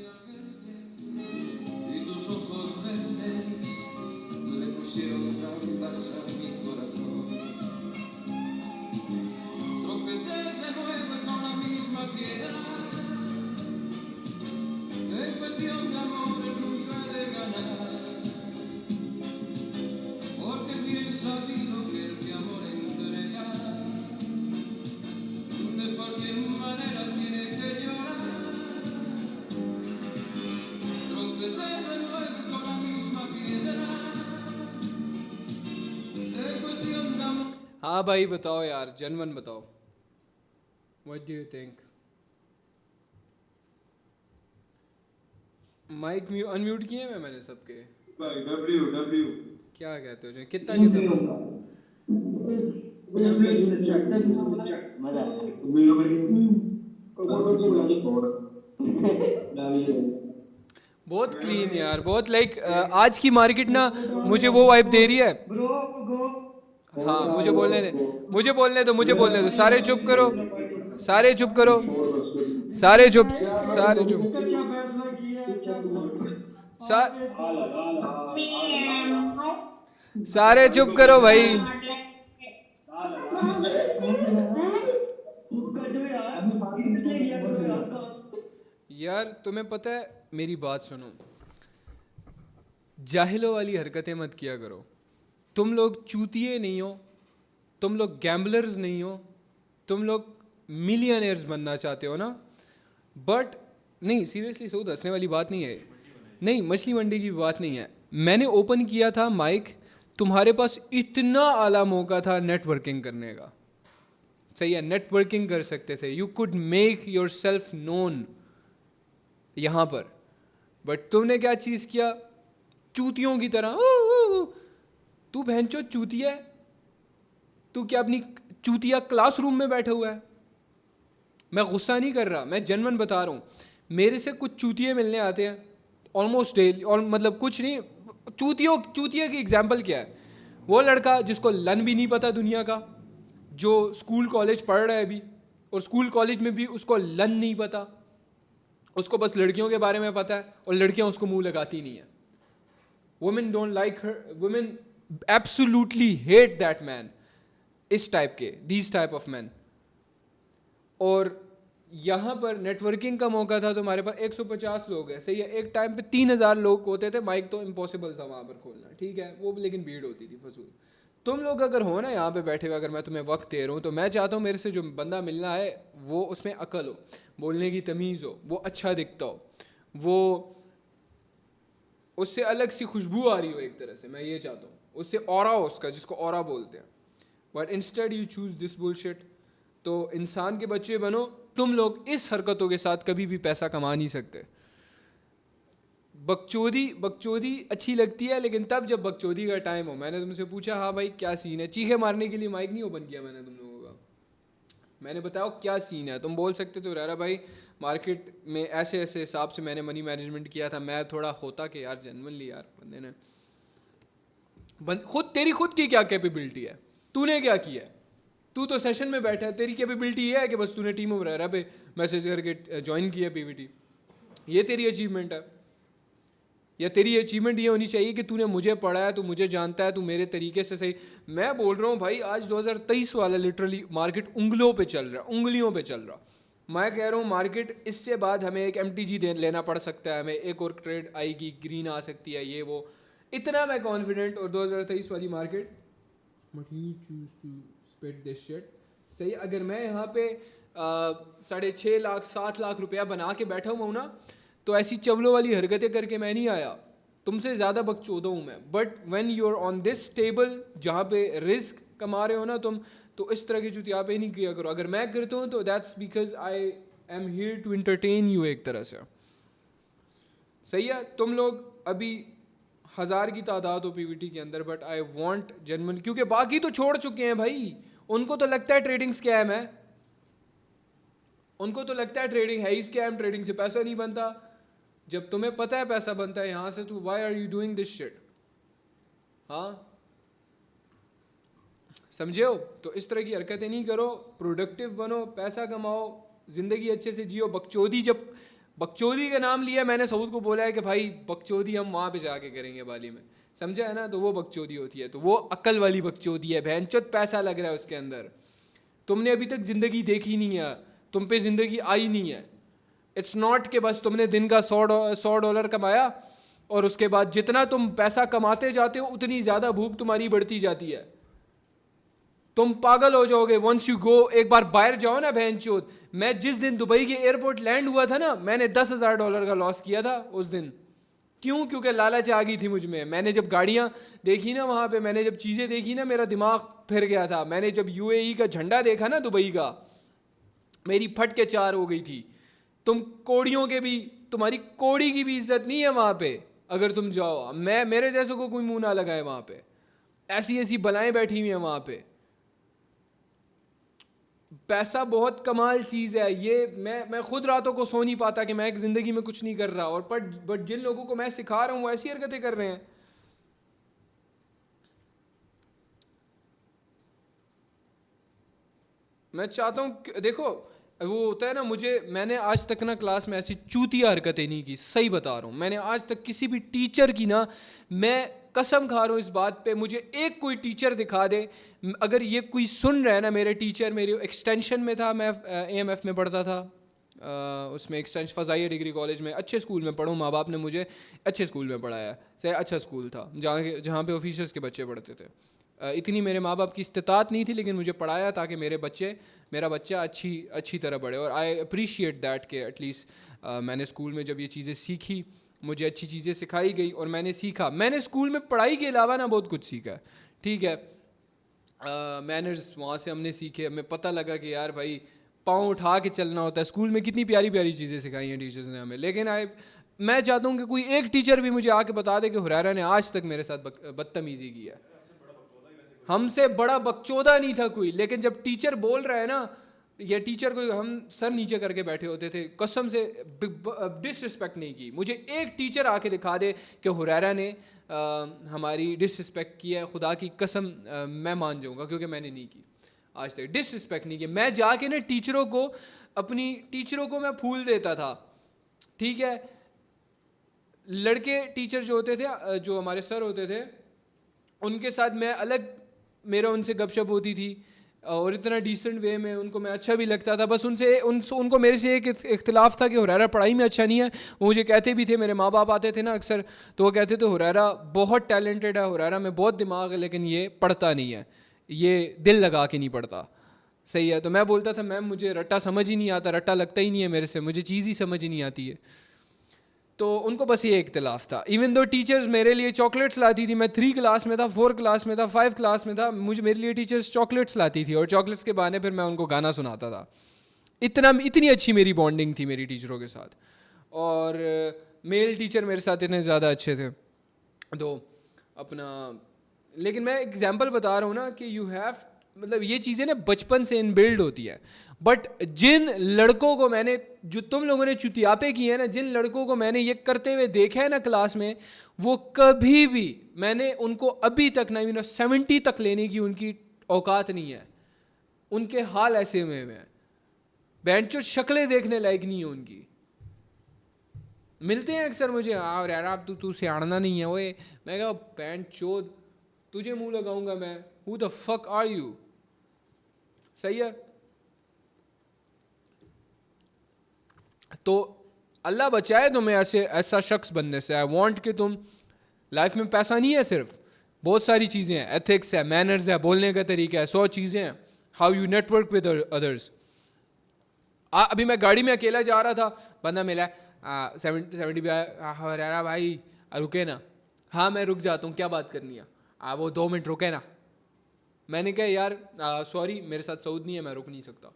हाँ भाई बताओ यार, जनवन बताओ, what do you think? Mike unmute किए हैं मैंने सबके. W क्या कहते हो जो कितना कितना मजा बहुत क्लीन यार, बहुत लाइक आज की मार्केट ना मुझे वो वाइब दे रही है. हाँ मुझे बोलने दे, मुझे बोलने दो, मुझे बोलने दो. सारे चुप करो, सारे चुप करो, सारे चुप, सारे चुप, सारे चुप करो भाई. यार तुम्हें पता है, मेरी बात सुनो, जाहिलों वाली हरकतें मत किया करो. तुम लोग चूतिए नहीं हो, तुम लोग गैम्बलर्स नहीं हो, तुम लोग मिलियनेयर्स बनना चाहते हो ना. बट नहीं सीरियसली सऊद, हंसने वाली बात नहीं है. नहीं मछली मंडी की बात नहीं है. मैंने ओपन किया था माइक, तुम्हारे पास इतना आला मौका था नेटवर्किंग करने का. सही है, नेटवर्किंग कर सकते थे, you could make your self known यहाँ पर. बट तुमने क्या चीज़ किया, चूतियों की तरह. तू बहनचो चूतिया है, तू क्या अपनी चूतिया क्लासरूम में बैठा हुआ है? मैं गुस्सा नहीं कर रहा, मैं जेन्युइन बता रहा हूँ. मेरे से कुछ चूतिए मिलने आते हैं ऑलमोस्ट डेली, और मतलब कुछ नहीं, चूतिया की एग्जाम्पल क्या है? वो लड़का जिसको लन भी नहीं पता दुनिया का, जो स्कूल कॉलेज पढ़ रहा है अभी, और स्कूल कॉलेज में भी उसको लन नहीं पता, उसको बस लड़कियों के बारे में पता है और लड़कियां उसको मुंह लगाती नहीं है. Women don't like her, women absolutely hate that man. इस टाइप के, दीज टाइप ऑफ मैन. और यहाँ पर नेटवर्किंग का मौका था, तो हमारे पास 150 लोग हैं, सही है. एक टाइम पे 3000 लोग होते थे, माइक तो इम्पॉसिबल था वहाँ पर खोलना, ठीक है, वो लेकिन भीड़ होती थी फजूल. तुम लोग अगर हो ना यहाँ पे बैठे हुए, अगर मैं तुम्हें वक्त दे रहा हूँ, तो मैं चाहता हूँ मेरे से जो बंदा मिलना है वो उसमें अकल हो, बोलने की तमीज़ हो, वो अच्छा दिखता हो, वो उससे अलग सी खुशबू आ रही हो एक तरह से, मैं ये चाहता हूँ, उससे ऑरा हो उसका, जिसको ऑरा बोलते हैं. But instead you choose this bullshit. तो इंसान के बच्चे बनो. तुम लोग इस हरकतों के साथ कभी भी पैसा कमा नहीं सकते. बकचोदी अच्छी लगती है, लेकिन तब जब बकचोदी का टाइम हो. मैंने तुमसे पूछा हाँ भाई क्या सीन है, चीखे मारने के लिए माइक नहीं ओपन किया मैंने तुम लोगों का. मैंने बताया क्या सीन है, तुम बोल सकते तो रहा भाई मार्केट में ऐसे ऐसे हिसाब से मैंने मनी मैनेजमेंट किया था. मैं थोड़ा होता कि यार जेन्युइनली यार बंदे ने खुद, तेरी खुद की क्या कैपेबिलिटी है, तूने क्या किया है? तू तो सेशन में बैठा है, तेरी कैपेबिलिटी ये है कि बस तूने टीम ऑफ रहरा पे मैसेज करके ज्वाइन किया पीवीटी, ये तेरी अचीवमेंट है? या तेरी अचीवमेंट ये होनी चाहिए कि तूने मुझे पढ़ा है, तू मुझे जानता है, तू मेरे तरीके से सही. मैं बोल रहा हूँ भाई आज 2023 वाला लिटरली मार्केट उंगलियों पे चल रहा है, उंगलियों पे चल रहा. मैं कह रहा हूँ मार्केट इससे बाद हमें एक MTG लेना पड़ सकता है, हमें एक और ट्रेड आएगी, ग्रीन आ सकती है, ये वो, इतना मैं कॉन्फिडेंट। और 2023 वाली market but he choose to spit this shit. सही, अगर मैं यहाँ पे 6.5 लाख 7 लाख रुपया बना के बैठा हुआ हूँ ना, तो ऐसी चवलों वाली हरकतें करके मैं नहीं आया, तुमसे ज़्यादा बकचोदा हूँ मैं। But when you are on this table जहाँ पे रिस्क कमा रहे हो ना तुम, तो इस तरह की चुतियापे नहीं किया करो। अगर मैं करता हूँ तो that's because I am here to entertain you एक तरह से। सही है, तुम लोग अभी 1000 की तादाद हो PVT के अंदर, बट आई वॉन्ट जेन्युइन, क्योंकि बाकी तो छोड़ चुके हैं भाई, उनको तो लगता है ट्रेडिंग स्कैम है, उनको तो लगता है ट्रेडिंग है ही स्कैम, ट्रेडिंग से पैसा नहीं बनता। जब तुम्हें पता है पैसा बनता है यहाँ से, तो why are you doing this shit? हाँ, समझे हो? तो इस तरह की हरकतें नहीं करो, प्रोडक्टिव बनो, पैसा कमाओ, ज़िंदगी अच्छे से जियो। बकचोदी, जब बकचोदी का नाम लिया मैंने, सऊद को बोला है कि भाई बकचोदी हम वहाँ पे जाके करेंगे बाली में, समझा है ना? तो वो बकचोदी होती है, तो वो अक्ल वाली बकचोदी है, बहनचोद पैसा लग रहा है उसके अंदर। तुमने अभी तक ज़िंदगी देखी नहीं है, तुम पे ज़िंदगी आई नहीं है। इट्स नॉट कि बस तुमने दिन का $100 कमाया और उसके बाद जितना तुम पैसा कमाते जाते हो उतनी ज़्यादा भूख तुम्हारी बढ़ती जाती है, तुम पागल हो जाओगे वंस यू गो। एक बार बाहर जाओ ना बहनचोद। मैं जिस दिन दुबई के एयरपोर्ट लैंड हुआ था ना, मैंने $10,000 का लॉस किया था उस दिन। क्यों? क्योंकि लालच आ गई थी मुझ में। मैंने जब गाड़ियाँ देखी ना वहाँ पे, मैंने जब चीज़ें देखी ना, मेरा दिमाग फिर गया था। मैंने जब UAE का झंडा देखा ना दुबई का, मेरी फट के चार हो गई थी। तुम कोड़ियों के भी, तुम्हारी कोड़ी की भी इज्जत नहीं है वहाँ पे अगर तुम जाओ। मेरे जैसे को कोई मुंह ना लगाए वहाँ पे, ऐसी ऐसी बलाएं बैठी हुई हैं वहाँ पे। पैसा बहुत कमाल चीज़ है ये। मैं खुद रातों को सो नहीं पाता कि मैं एक ज़िंदगी में कुछ नहीं कर रहा, और बट जिन लोगों को मैं सिखा रहा हूँ वो ऐसी हरकतें कर रहे हैं। मैं चाहता हूँ, देखो वो होता है ना, मैंने आज तक ना क्लास में ऐसी चूतिया हरकतें नहीं की, सही बता रहा हूँ। मैंने आज तक किसी भी टीचर की ना, मैं कसम खा रहा हूँ इस बात पे, मुझे एक कोई टीचर दिखा दे, अगर ये कोई सुन रहा है ना, मेरे टीचर मेरे एक्सटेंशन में था, मैं AMF में पढ़ता था, उसमें एक्सटेंशन फ़ज़ाइया डिग्री कॉलेज में, अच्छे स्कूल में पढ़ूँ, माँ बाप ने मुझे अच्छे स्कूल में पढ़ाया, सही अच्छा स्कूल था जहाँ पे ऑफिसर्स के बच्चे पढ़ते थे। इतनी मेरे माँ बाप की इस्तात नहीं थी, लेकिन मुझे पढ़ाया ताकि मेरा बच्चा अच्छी तरह बढ़े। और आई अप्रीशिएट दैट कि एटलीस्ट मैंने स्कूल में जब ये चीज़ें सीखी, मुझे अच्छी चीज़ें सिखाई गई और मैंने सीखा। मैंने स्कूल में पढ़ाई के अलावा ना बहुत कुछ सीखा, ठीक है। मैनर्स वहाँ से हमने सीखे, हमें पता लगा कि यार भाई पाँव उठा के चलना होता है। स्कूल में कितनी प्यारी प्यारी चीज़ें सिखाई हैं टीचर्स ने हमें। लेकिन मैं चाहता हूँ कि कोई एक टीचर भी मुझे आके बता दे कि हुरैरा ने आज तक मेरे साथ बदतमीजी की है। हमसे बड़ा बकचोदा नहीं था कोई, लेकिन जब टीचर बोल रहा है ना, ये टीचर को हम सर नीचे करके बैठे होते थे, कसम से डिसरिस्पेक्ट नहीं की। मुझे एक टीचर आके दिखा दे कि हुरैरा ने हमारी डिसरिस्पेक्ट की है, खुदा की कसम मैं मान जाऊंगा, क्योंकि मैंने नहीं की आज तक, डिसरिस्पेक्ट नहीं की। मैं जाके ना अपनी टीचरों को मैं फूल देता था, ठीक है। लड़के टीचर जो होते थे, जो हमारे सर होते थे, उनके साथ मैं अलग, मेरा उनसे गपशप होती थी और इतना डिसेंट वे में उनको मैं अच्छा भी लगता था। बस उनको मेरे से एक इख्तिलाफ था कि हुरैरा पढ़ाई में अच्छा नहीं है। वो मुझे कहते भी थे, मेरे माँ बाप आते थे ना अक्सर, तो वो कहते थे हुरैरा बहुत टैलेंटेड है, हुरैरा में बहुत दिमाग है, लेकिन ये पढ़ता नहीं है, ये दिल लगा के नहीं पढ़ता। सही है। तो मैं बोलता था मैम मुझे रट्टा समझ ही नहीं आता, रट्टा लगता ही नहीं है मेरे से, मुझे चीज़ ही समझ ही नहीं आती है। तो उनको बस ये इख्तिलाफ था। इवन दो टीचर्स मेरे लिए चॉकलेट्स लाती थी, मैं 3 क्लास में था, 4 क्लास में था, 5 क्लास में था, मेरे लिए टीचर्स चॉकलेट्स लाती थी, और चॉकलेट्स के बहाने फिर मैं उनको गाना सुनाता था। इतनी अच्छी मेरी बॉन्डिंग थी मेरी टीचरों के साथ। और मेल टीचर मेरे साथ इतने ज़्यादा अच्छे थे। तो अपना, लेकिन मैं एग्जाम्पल बता रहा हूँ ना कि यू हैव, मतलब ये चीज़ें ना बचपन से इनबिल्ड होती है। बट जिन लड़कों को मैंने, जो तुम लोगों ने चुतियापे किए हैं ना, जिन लड़कों को मैंने ये करते हुए देखा है ना क्लास में, वो कभी भी, मैंने उनको अभी तक ना 70 तक लेने की उनकी औकात नहीं है। उनके हाल ऐसे हुए हैं, बेंचो शक्लें देखने लायक नहीं है उनकी। मिलते हैं अक्सर मुझे, हाँ यार आप तू सियाणना नहीं है ओए। मैं कहा पैंट चोद, तुझे मुंह लगाऊंगा मैं, who the fuck are you. सही है। तो अल्लाह बचाए तुम्हें ऐसा शख्स बनने से. आई वॉन्ट कि तुम लाइफ में पैसा नहीं है सिर्फ, बहुत सारी चीज़ें हैं, एथिक्स है, मैनर्स है, बोलने का तरीका है, 100 चीज़ें हैं. How you network with others. अभी मैं गाड़ी में अकेला जा रहा था, बंदा मिला 70 पे आया, भाई रुके ना. हाँ मैं रुक जाता हूँ, क्या बात करनी है. वो 2 मिनट रुके ना. मैंने कहा यार सॉरी मेरे साथ सऊद नहीं है, मैं रुक नहीं सकता.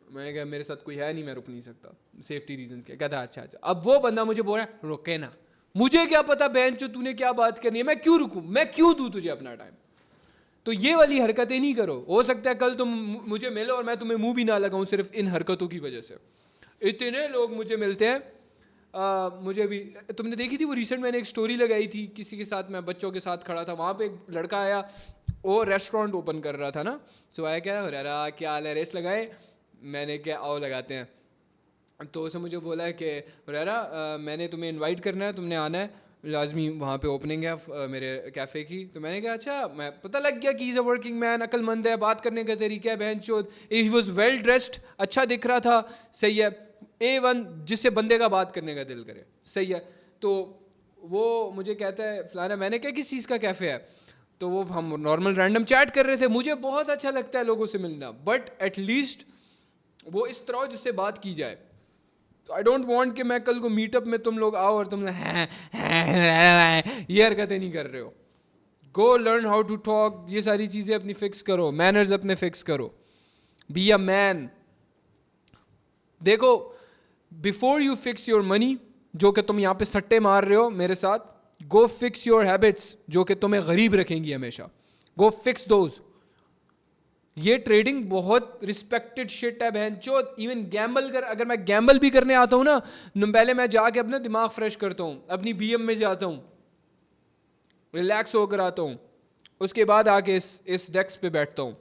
मैंने कहा मेरे साथ कोई है नहीं, मैं रुक नहीं सकता, सेफ्टी रीजंस के. कहता अच्छा. अब वो बंदा मुझे बोल रहा है रुके ना. मुझे क्या पता बहन चो तूने क्या बात करनी है, मैं क्यों रुकूं, मैं क्यों दूं तुझे अपना टाइम. तो ये वाली हरकतें नहीं करो. हो सकता है कल तुम मुझे मिलो और मैं तुम्हें मुंह भी ना लगाऊं सिर्फ इन हरकतों की वजह से. इतने लोग मुझे मिलते हैं. मुझे भी तुमने देखी थी वो रिसेंट मैंने एक स्टोरी लगाई थी किसी के साथ, मैं बच्चों के साथ खड़ा था, वहाँ पे एक लड़का आया, वो रेस्टोरेंट ओपन कर रहा था ना. सो आया क्या क्या हाल है, रेस लगाए. मैंने क्या आओ लगाते हैं. तो उसे मुझे बोला है कि मैंने तुम्हें इनवाइट करना है, तुमने आना है लाजमी, वहाँ पे ओपनिंग है मेरे कैफ़े की. तो मैंने कहा अच्छा. मैं पता लग गया कि इज़ अ वर्किंग मैन, अक्लमंद है, बात करने का तरीका है बहन चोद. ही वॉज वेल ड्रेस्ड, अच्छा दिख रहा था, सही है, A1, जिससे बंदे का बात करने का दिल करे, सही है. तो वो मुझे कहता है फलाना. मैंने कहा किस चीज़ का कैफ़े है. तो वो हम नॉर्मल रैंडम चैट कर रहे थे. मुझे बहुत अच्छा लगता है लोगों से मिलना, बट एटलीस्ट वो इस तरह जिससे बात की जाए. तो आई डोंट वांट कि मैं कल को मीटअप में तुम लोग आओ और तुम ये हरकतें नहीं कर रहे हो. Go learn how to talk. ये सारी चीज़ें अपनी फिक्स करो, मैनर्स अपने फिक्स करो. Be a man. देखो before you fix your money, जो कि तुम यहाँ पे सट्टे मार रहे हो मेरे साथ, गो फिक्स योर हैबिट्स जो कि तुम्हें गरीब रखेंगी हमेशा. गो फिक्स दोज. ये ट्रेडिंग बहुत रिस्पेक्टेड शिट है बहन चोद. इवन गैम्बल कर, अगर मैं गैम्बल भी करने आता हूँ ना, पहले मैं जाके अपना दिमाग फ्रेश करता हूँ, अपनी BM में जाता हूँ, रिलैक्स होकर आता हूँ, उसके बाद आके इस डेस्क पे बैठता हूँ,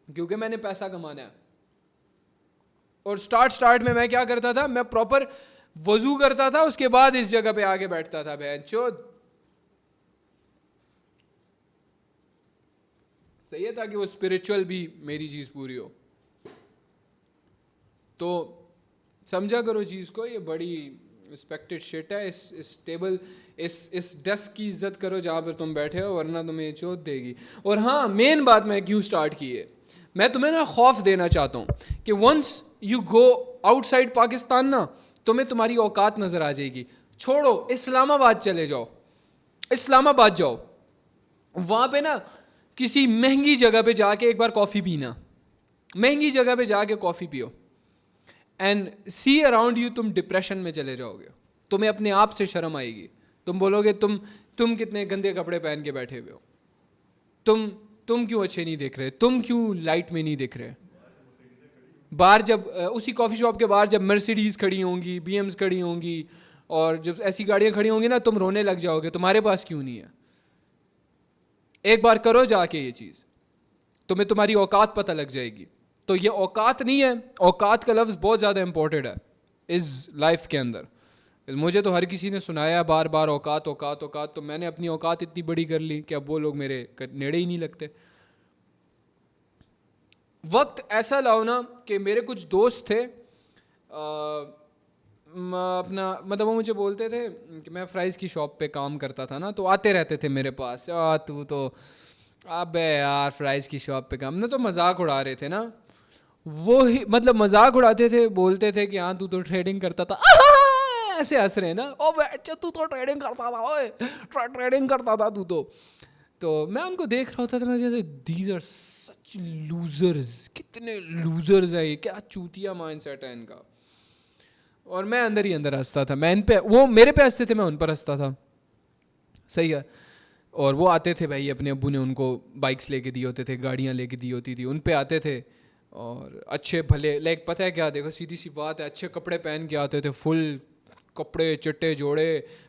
क्योंकि मैंने पैसा कमाना है. और स्टार्ट में मैं क्या करता था, मैं प्रॉपर वजू करता था, उसके बाद इस जगह पे आके बैठता था बहन चोद. सही है, ताकि वो स्पिरिचुअल भी मेरी चीज़ पूरी हो. तो समझा करो चीज़ को, ये बड़ी रिस्पेक्टेड शिट है. इस टेबल इस डेस्क की इज्जत करो जहाँ पर तुम बैठे हो, वरना तुम्हें चोट देगी. और हाँ, मेन बात मैं क्यों स्टार्ट की है, मैं तुम्हें ना खौफ देना चाहता हूँ कि once you go outside Pakistan ना, तुम्हें तुम्हारी औकात नज़र आ जाएगी. छोड़ो, इस्लामाबाद चले जाओ, इस्लामाबाद जाओ, वहाँ पे ना किसी महंगी जगह पे जाके एक बार कॉफ़ी पीना, महंगी जगह पे जाके कॉफ़ी पियो, एंड सी अराउंड यू, तुम डिप्रेशन में चले जाओगे. तुम्हें अपने आप से शर्म आएगी. तुम बोलोगे तुम कितने गंदे कपड़े पहन के बैठे हुए हो, तुम क्यों अच्छे नहीं दिख रहे, तुम क्यों लाइट में नहीं दिख रहे. बाहर जब उसी कॉफ़ी शॉप के बाहर जब मर्सिडीज़ खड़ी होंगी, BMs खड़ी होंगी, और जब ऐसी गाड़ियाँ खड़ी होंगी ना, तुम रोने लग जाओगे तुम्हारे पास क्यों नहीं है. एक बार करो जाके ये चीज़, तुम्हें तुम्हारी औकात पता लग जाएगी. तो ये औकात नहीं है, औकात का लफ्ज़ बहुत ज़्यादा इंपॉर्टेंट है इस लाइफ के अंदर. मुझे तो हर किसी ने सुनाया बार बार औकात औकात औकात, तो मैंने अपनी औकात इतनी बड़ी कर ली कि अब वो लोग मेरे नेड़े ही नहीं लगते. वक्त ऐसा लाओ ना कि मेरे कुछ दोस्त थे, अपना मतलब वो मुझे बोलते थे कि मैं फ्राइज़ की शॉप पे काम करता था ना, तो आते रहते थे मेरे पास, तू तो अबे यार फ्राइज़ की शॉप पे काम ना, तो मजाक उड़ा रहे थे ना. वो ही मतलब मजाक उड़ाते थे, बोलते थे कि हाँ तू तो ट्रेडिंग करता था, ऐसे हंस रहे ना, ओ बैठ तू तो ट्रेडिंग करता था, ओए ट्रेडिंग करता था तू तो मैं उनको देख रहा होता था, मैं कहता दीज आर सच लूजर्स, कितने लूजर्स है ये, क्या चूतिया माइंडसेट है इनका. और मैं अंदर ही अंदर हंसता था. मैं इन पे, वो मेरे पे हंसते थे, मैं उन पर हंसता था. सही है. और वो आते थे भाई, अपने अब्बू ने उनको बाइक्स लेके दिए होते थे, गाड़ियाँ लेके दी होती थी, उन पे आते थे और अच्छे भले, लाइक पता है क्या, देखो सीधी सी बात है, अच्छे कपड़े पहन के आते थे, फुल कपड़े चिट्टे जोड़े,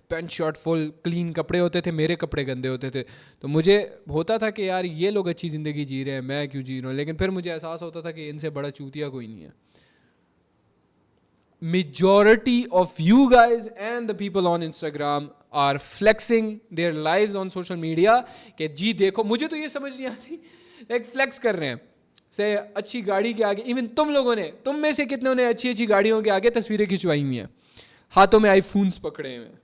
पैंट शर्ट फुल क्लीन कपड़े होते थे. मेरे कपड़े गंदे होते थे. तो मुझे होता था कि यार ये लोग अच्छी ज़िंदगी जी रहे हैं, मैं क्यों जी रहा हूँ. लेकिन फिर मुझे एहसास होता था कि इनसे बड़ा चूतिया कोई नहीं है. Majority of you guys and the people on Instagram are flexing their lives on social media कि जी देखो, मुझे तो ये समझ नहीं आती, एक फ्लेक्स कर रहे हैं. से अच्छी गाड़ी के आगे, इवन तुम में से कितनों ने अच्छी अच्छी गाड़ियों के आगे तस्वीरें खिंचवाई हुई हैं, हाथों में आईफोन्स पकड़े हुए हैं।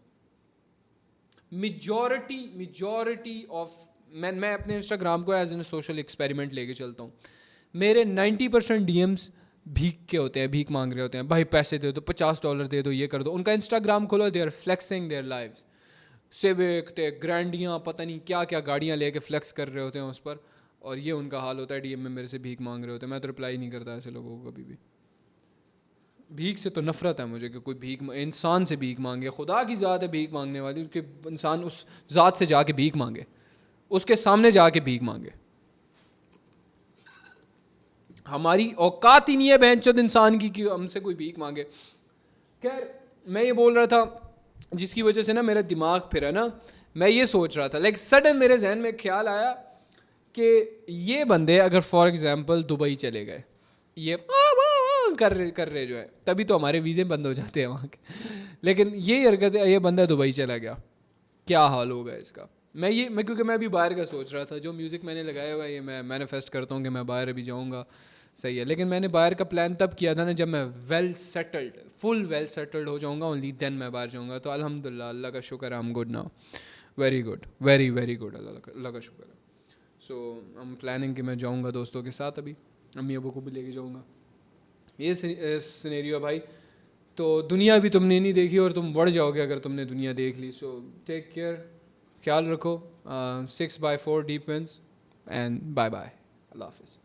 मेजॉरिटी ऑफ मैं अपने इंस्टाग्राम को एज एन सोशल एक्सपेरिमेंट लेके चलता हूँ। मेरे 90% डीएम्स भीख के होते हैं, भीख मांग रहे होते हैं, भाई पैसे दे दो, $50 दे दो, ये कर दो। उनका इंस्टाग्राम खोलो, they are flexing their lives. Civic ग्रैंडियाँ, पता नहीं क्या क्या गाड़ियाँ लेके फ्लेक्स कर रहे होते हैं उस पर, और ये उनका हाल होता है डीएम में मेरे से भीख मांग रहे होते हैं। मैं तो रिप्लाई नहीं करता ऐसे लोगों को कभी भी। भीख से तो नफरत है मुझे कि कोई इंसान से भीख मांगे। खुदा की ज़ात है भीख मांगने वाली, कि इंसान उस ज़ात से जाके भीख मांगे, उसके सामने जाके भीख मांगे। हमारी औकात ही नहीं है बहनचोद इंसान की कि हमसे कोई भीख मांगे। खैर मैं ये बोल रहा था, जिसकी वजह से ना मेरा दिमाग फिरा ना, मैं ये सोच रहा था, लाइक सडन मेरे जहन में ख्याल आया कि ये बंदे अगर फॉर एग्जांपल दुबई चले गए, ये कर रहे जो है, तभी तो हमारे वीज़े बंद हो जाते हैं वहाँ के। लेकिन ये हरकत, ये बंदा दुबई चला गया, क्या हाल होगा इसका। मैं क्योंकि मैं अभी बाहर का सोच रहा था, जो म्यूज़िक मैंने लगाया हुआ है ये मैं मैनिफेस्ट करता हूँ कि मैं बाहर अभी जाऊँगा, सही है। लेकिन मैंने बाहर का प्लान तब किया था ना जब मैं फुल वेल सेटल्ड हो जाऊँगा, ओनली देन मैं बाहर जाऊँगा। तो अल्हम्दुलिल्लाह, अल्लाह का शुक्र है, I am good now, very good, very good, अल्लाह का शुक्र है। सो आई एम प्लानिंग कि मैं जाऊँगा दोस्तों के साथ, अभी अम्मी अबू को भी लेके जाऊँगा। ये सिनेरियो भाई, तो दुनिया भी तुमने नहीं देखी और तुम बढ़ जाओगे अगर तुमने दुनिया देख ली। सो टेक केयर, ख्याल रखो, 6x4 deep wins, and bye bye, अल्लाह हाफिज़।